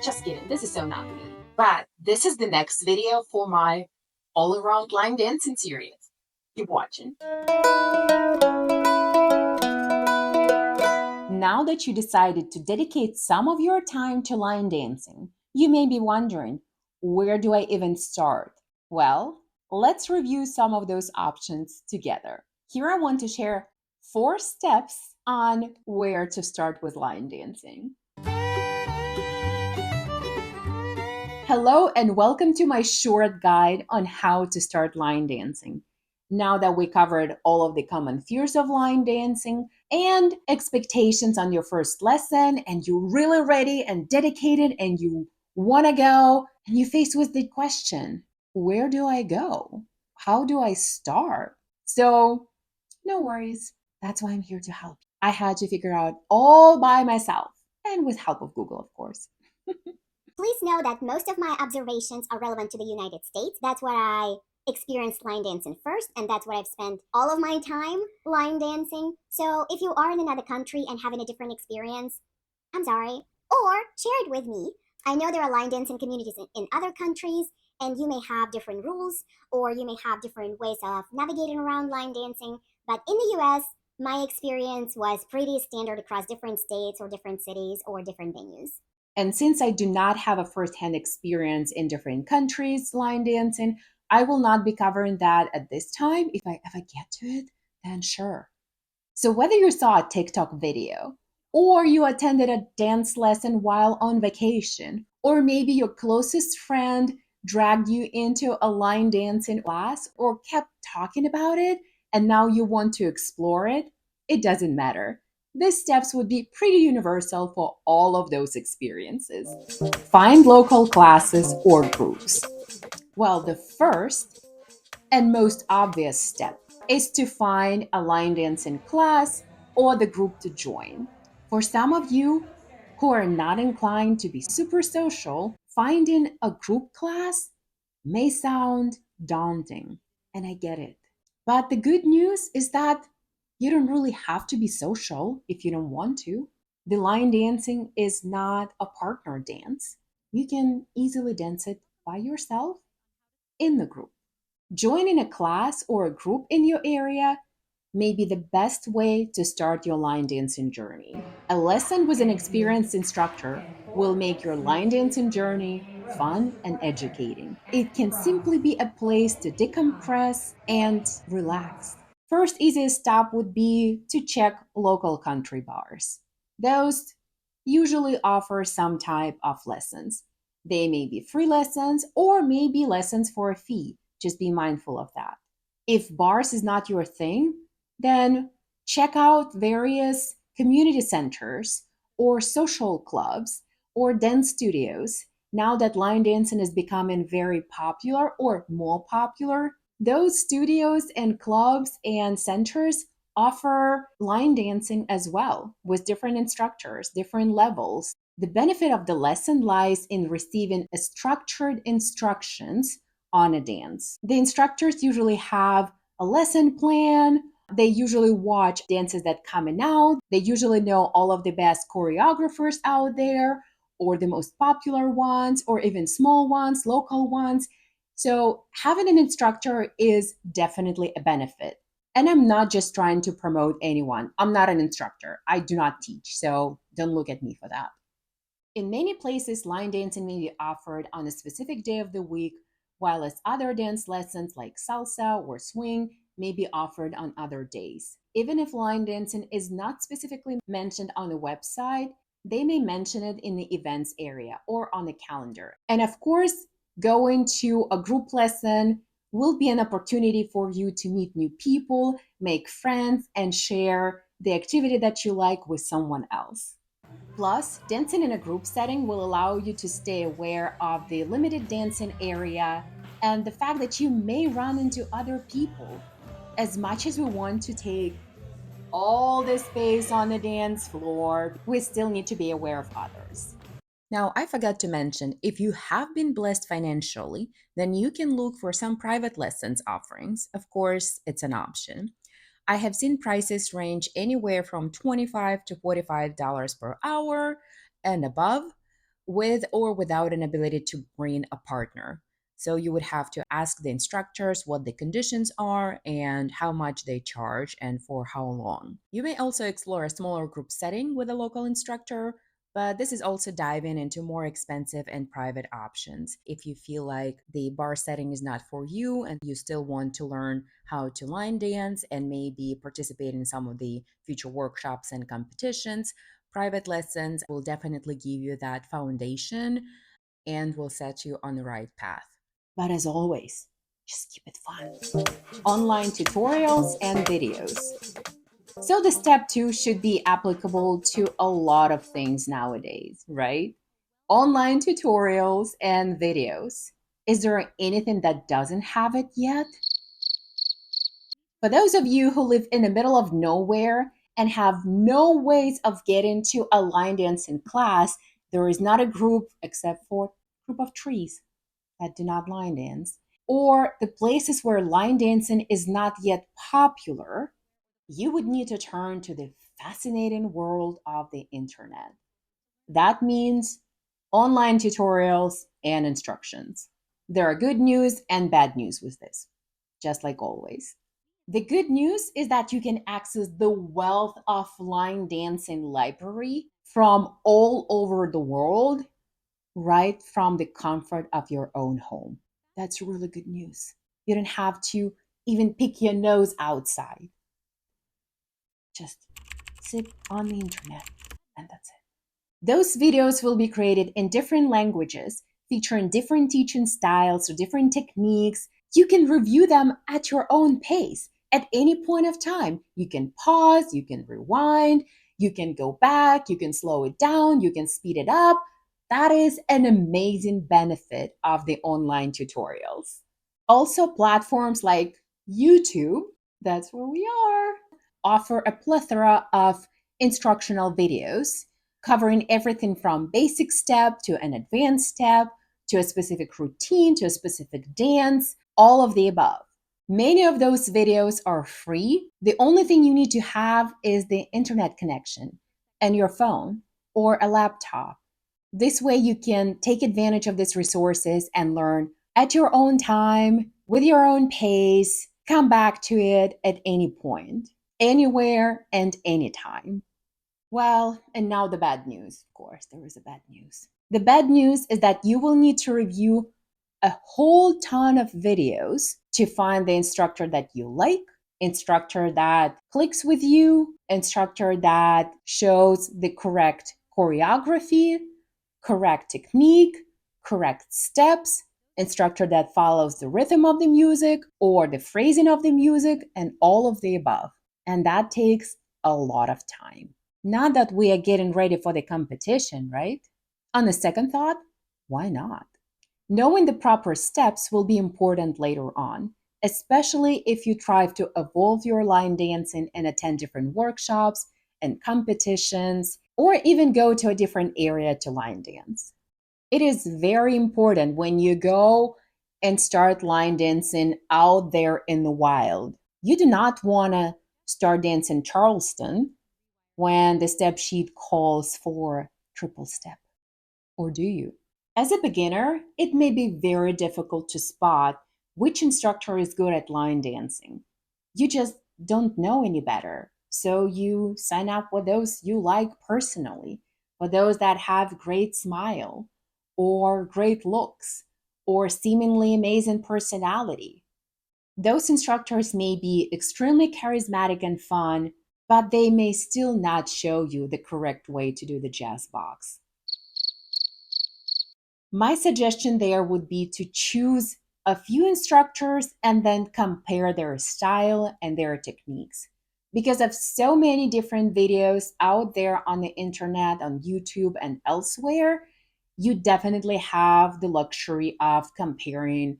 Just kidding, this is so not me. But this is the next video for my all-around line dancing series. Keep watching. Now that you decided to dedicate some of your time to line dancing, you may be wondering, where do I even start? Well, let's review some of those options together. Here I want to share 4 steps on where to start with line dancing. Hello and welcome to my short guide on how to start line dancing. Now that we covered all of the common fears of line dancing and expectations on your first lesson, and you're really ready and dedicated and you want to go, and you face with the question, where do I go? How do I start? So no worries. That's why I'm here to help. I had to figure out all by myself and with help of Google, of course. Please know that most of my observations are relevant to the United States. That's where I experienced line dancing first, and that's where I've spent all of my time line dancing. So if you are in another country and having a different experience, I'm sorry. Or share it with me. I know there are line dancing communities in other countries, and you may have different rules, or you may have different ways of navigating around line dancing. But in the US, my experience was pretty standard across different states or different cities or different venues. And since I do not have a firsthand experience in different countries line dancing, I will not be covering that at this time. If I get to it, then sure. So whether you saw a TikTok video, or you attended a dance lesson while on vacation, or maybe your closest friend dragged you into a line dancing class or kept talking about it, and now you want to explore it, it doesn't matter. These steps would be pretty universal for all of those experiences. Find local classes or groups. Well, the first and most obvious step is to find a line dancing class or the group to join. For some of you who are not inclined to be super social, finding a group class may sound daunting, and I get it. But the good news is that you don't really have to be social if you don't want to. The line dancing is not a partner dance. You can easily dance it by yourself in the group. Joining a class or a group in your area may be the best way to start your line dancing journey. A lesson with an experienced instructor will make your line dancing journey fun and educating. It can simply be a place to decompress and relax. First easiest stop would be to check local country bars. Those usually offer some type of lessons. They may be free lessons or maybe lessons for a fee. Just be mindful of that. If bars is not your thing, then check out various community centers or social clubs or dance studios. Now that line dancing is becoming very popular or more popular, those studios and clubs and centers offer line dancing as well with different instructors, different levels. The benefit of the lesson lies in receiving a structured instructions on a dance. The instructors usually have a lesson plan. They usually watch dances that coming out. They usually know all of the best choreographers out there, or the most popular ones, or even small ones, local ones. So having an instructor is definitely a benefit. And I'm not just trying to promote anyone. I'm not an instructor. I do not teach, so don't look at me for that. In many places, line dancing may be offered on a specific day of the week, while as other dance lessons like salsa or swing may be offered on other days. Even if line dancing is not specifically mentioned on the website, they may mention it in the events area or on the calendar. And of course, going to a group lesson will be an opportunity for you to meet new people, make friends, and share the activity that you like with someone else. Plus, dancing in a group setting will allow you to stay aware of the limited dancing area and the fact that you may run into other people. As much as we want to take all the space on the dance floor, we still need to be aware of others. Now, I forgot to mention, if you have been blessed financially, then you can look for some private lessons offerings. Of course, it's an option. I have seen prices range anywhere from $25 to $45 per hour and above. with or without an ability to bring a partner. So you would have to ask the instructors what the conditions are and how much they charge and for how long. You may also explore a smaller group setting with a local instructor, but this is also diving into more expensive and private options. If you feel like the bar setting is not for you and you still want to learn how to line dance and maybe participate in some of the future workshops and competitions, private lessons will definitely give you that foundation and will set you on the right path. But as always, just keep it fun. Online tutorials and videos. So the step two should be applicable to a lot of things nowadays, right? Online tutorials and videos. Is there anything that doesn't have it yet? For those of you who live in the middle of nowhere and have no ways of getting to a line dancing class, there is not a group except for a group of trees that do not line dance, or the places where line dancing is not yet popular, you would need to turn to the fascinating world of the internet. That means online tutorials and instructions. There are good news and bad news with this, just like always. The good news is that you can access the wealth of line dancing library from all over the world right from the comfort of your own home. That's really good news. You don't have to even pick your nose outside. Just sit on the internet and that's it. Those videos will be created in different languages, featuring different teaching styles or different techniques. You can review them at your own pace at any point of time. You can pause, you can rewind, you can go back, you can slow it down, you can speed it up. That is an amazing benefit of the online tutorials. Also, platforms like YouTube, that's where we are, offer a plethora of instructional videos covering everything from basic step to an advanced step to a specific routine to a specific dance, all of the above. Many of those videos are free. The only thing you need to have is the internet connection and your phone or a laptop. This way, you can take advantage of these resources and learn at your own time, with your own pace, come back to it at any point, anywhere and anytime. Well, and now the bad news. Of course, there is a bad news. The bad news is that you will need to review a whole ton of videos to find the instructor that you like, instructor that clicks with you, instructor that shows the correct choreography, correct technique, correct steps, instructor that follows the rhythm of the music or the phrasing of the music, and all of the above. And that takes a lot of time. Not that we are getting ready for the competition, right? On the second thought, why not? Knowing the proper steps will be important later on, especially if you try to evolve your line dancing and attend different workshops and competitions, or even go to a different area to line dance. It is very important when you go and start line dancing out there in the wild. You do not want to start dancing Charleston when the step sheet calls for triple step, or do you? As a beginner, it may be very difficult to spot which instructor is good at line dancing. You just don't know any better. So you sign up with those you like personally, for those that have great smile or great looks or seemingly amazing personality. Those instructors may be extremely charismatic and fun, but they may still not show you the correct way to do the jazz box. My suggestion there would be to choose a few instructors and then compare their style and their techniques. Because of so many different videos out there on the internet, on YouTube, and elsewhere, you definitely have the luxury of comparing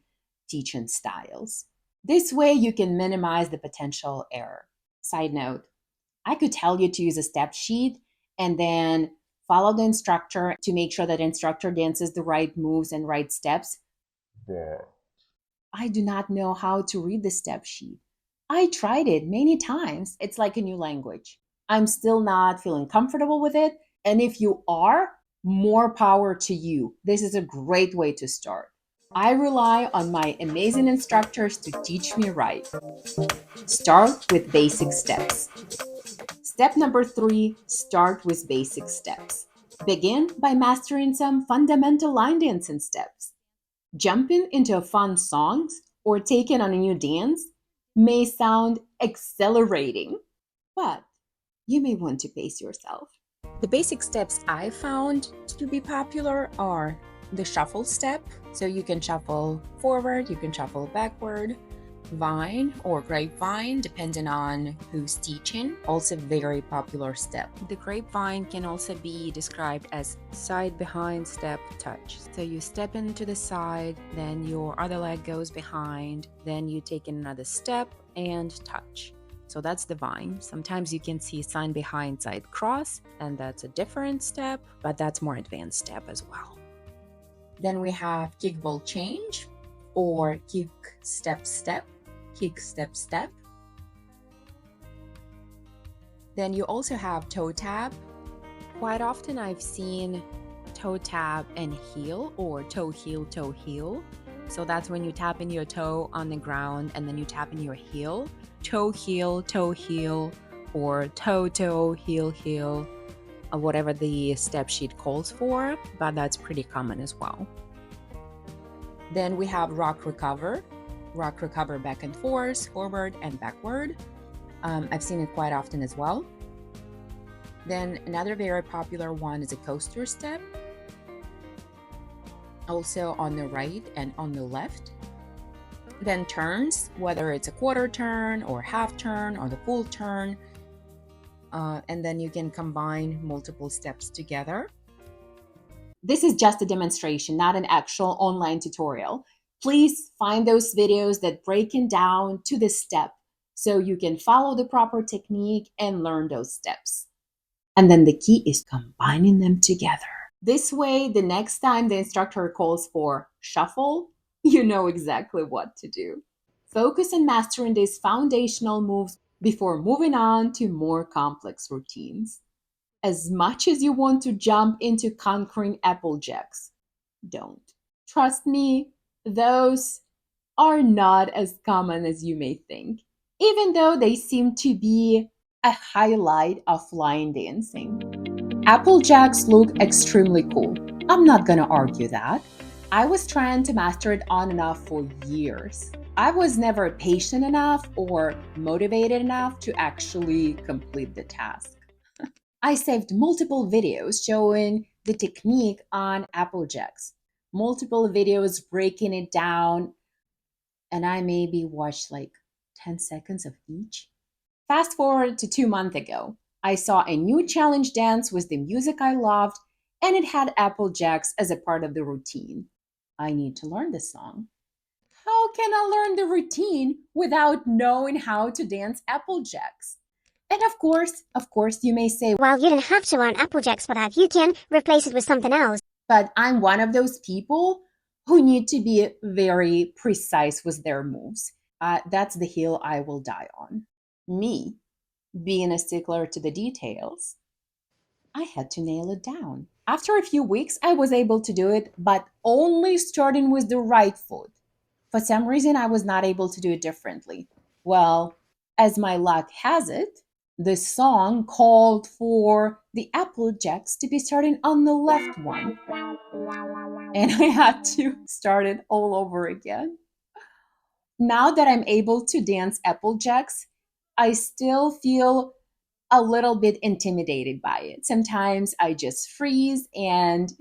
teaching styles. This way, you can minimize the potential error. Side note, I could tell you to use a step sheet and then follow the instructor to make sure that instructor dances the right moves and right steps. But I do not know how to read the step sheet. I tried it many times. It's like a new language. I'm still not feeling comfortable with it. And if you are, More power to you. This is a great way to start. I rely on my amazing instructors to teach me right. Start with basic steps. Step number 3, start with basic steps. Begin by mastering some fundamental line dancing steps. Jumping into a fun song or taking on a new dance may sound exhilarating, but you may want to pace yourself. The basic steps I found to be popular are the shuffle step. So you can shuffle forward, you can shuffle backward. Vine or grapevine, depending on who's teaching, also very popular step. The grapevine can also be described as side behind step touch. So you step into the side, then your other leg goes behind, then you take another step and touch. So that's the vine. Sometimes you can see side behind side cross, and that's a different step, but that's more advanced step as well. Then we have kickball change or kick step step. Kick step step. Then you also have toe tap. Quite often I've seen toe tap and heel or toe heel. So that's when you tap in your toe on the ground and then you tap in your heel. Toe heel, or toe, heel, or whatever the step sheet calls for, but that's pretty common as well. Then we have rock recover. Rock recover back and forth, forward and backward. I've seen it quite often as well. Then another very popular one is a coaster step. Also on the right and on the left. Then turns, whether it's a quarter turn or half turn or the full turn. And then you can combine multiple steps together. This is just a demonstration, not an actual online tutorial. Please find those videos that break it down to the step so you can follow the proper technique and learn those steps. And then the key is combining them together. This way, the next time the instructor calls for shuffle, you know exactly what to do. Focus on mastering these foundational moves before moving on to more complex routines. As much as you want to jump into conquering Applejacks, don't. Trust me, those are not as common as you may think, even though they seem to be a highlight of line dancing. Applejacks look extremely cool. I'm not gonna argue that. I was trying to master it on and off for years. I was never patient enough or motivated enough to actually complete the task. I saved multiple videos showing the technique on Applejacks, multiple videos breaking it down, and I maybe watched like 10 seconds of each. Fast forward to 2 months ago. I saw a new challenge dance with the music I loved, and it had Applejacks as a part of the routine. I need to learn this song. How can I learn the routine without knowing how to dance Applejacks? And of course, you may say, Well, you don't have to learn Applejacks for that. You can replace it with something else. but I'm one of those people who need to be very precise with their moves. That's the hill I will die on. Me, being a stickler to the details, I had to nail it down. After a few weeks, I was able to do it, but only starting with the right foot. For some reason, I was not able to do it differently. Well, as my luck has it, the song called for the Applejacks to be starting on the left one, and I had to start it all over again. Now that I'm able to dance Applejacks, I still feel a little bit intimidated by it. Sometimes I just freeze and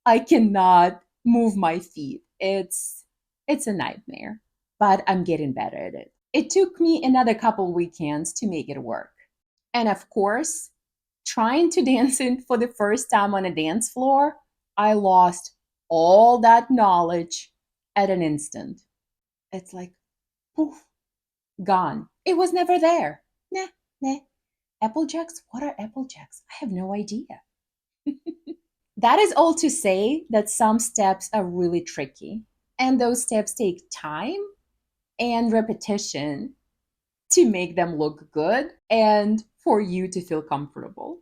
I cannot move my feet. It's a nightmare, but I'm getting better at it. It took me another couple weekends to make it work. And of course, trying to dance it for the first time on a dance floor, I lost all that knowledge at an instant. It's like, poof, gone. It was never there. Nah, nah. Applejacks? What are Applejacks? I have no idea. That is all to say that some steps are really tricky, and those steps take time and repetition to make them look good and for you to feel comfortable.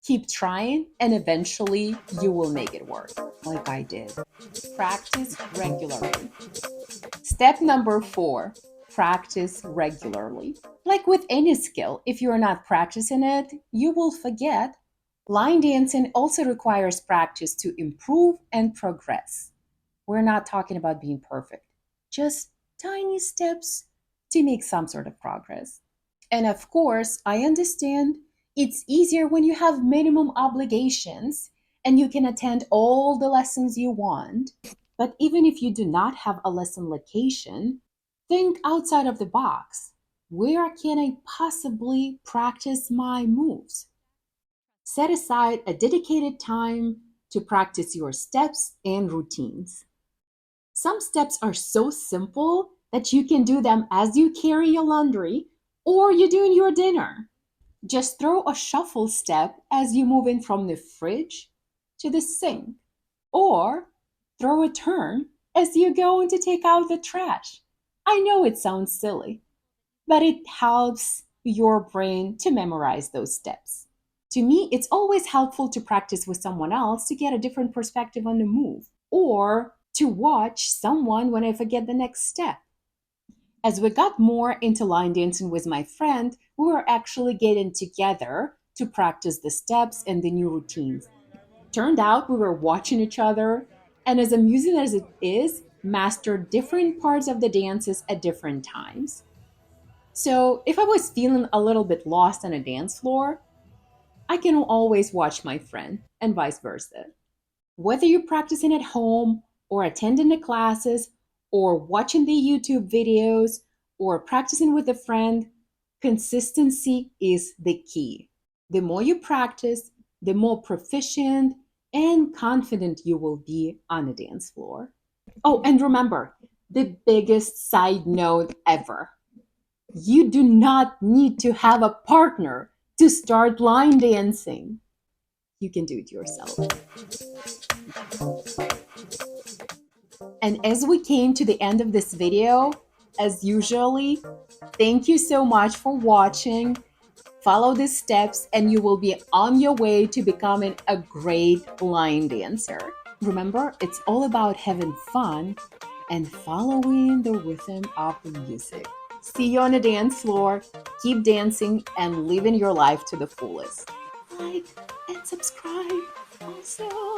Keep trying, and eventually you will make it work, like I did. Practice regularly. Step number 4, practice regularly. Like with any skill, if you're not practicing it, you will forget. Line dancing also requires practice to improve and progress. We're not talking about being perfect, just tiny steps to make some sort of progress. And of course, I understand it's easier when you have minimum obligations and you can attend all the lessons you want. But even if you do not have a lesson location, think outside of the box. Where can I possibly practice my moves? Set aside a dedicated time to practice your steps and routines. Some steps are so simple that you can do them as you carry your laundry or you're doing your dinner. Just throw a shuffle step as you move in from the fridge to the sink, or throw a turn as you go in to take out the trash. I know it sounds silly, but it helps your brain to memorize those steps. To me, it's always helpful to practice with someone else to get a different perspective on the move, or to watch someone when I forget the next step. As we got more into line dancing with my friend, we were actually getting together to practice the steps and the new routines. Turned out we were watching each other, and as amusing as it is, mastered different parts of the dances at different times. So if I was feeling a little bit lost on a dance floor, I can always watch my friend, and vice versa. Whether you're practicing at home or attending the classes or watching the YouTube videos or practicing with a friend, consistency is the key. The more you practice, the more proficient and confident you will be on the dance floor. Oh, and remember, the biggest side note ever: you do not need to have a partner to start line dancing. You can do it yourself. And as we came to the end of this video, as usually, thank you so much for watching. Follow these steps and you will be on your way to becoming a great line dancer. Remember, it's all about having fun and following the rhythm of the music. See you on the dance floor. Keep dancing and living your life to the fullest. Like and subscribe also.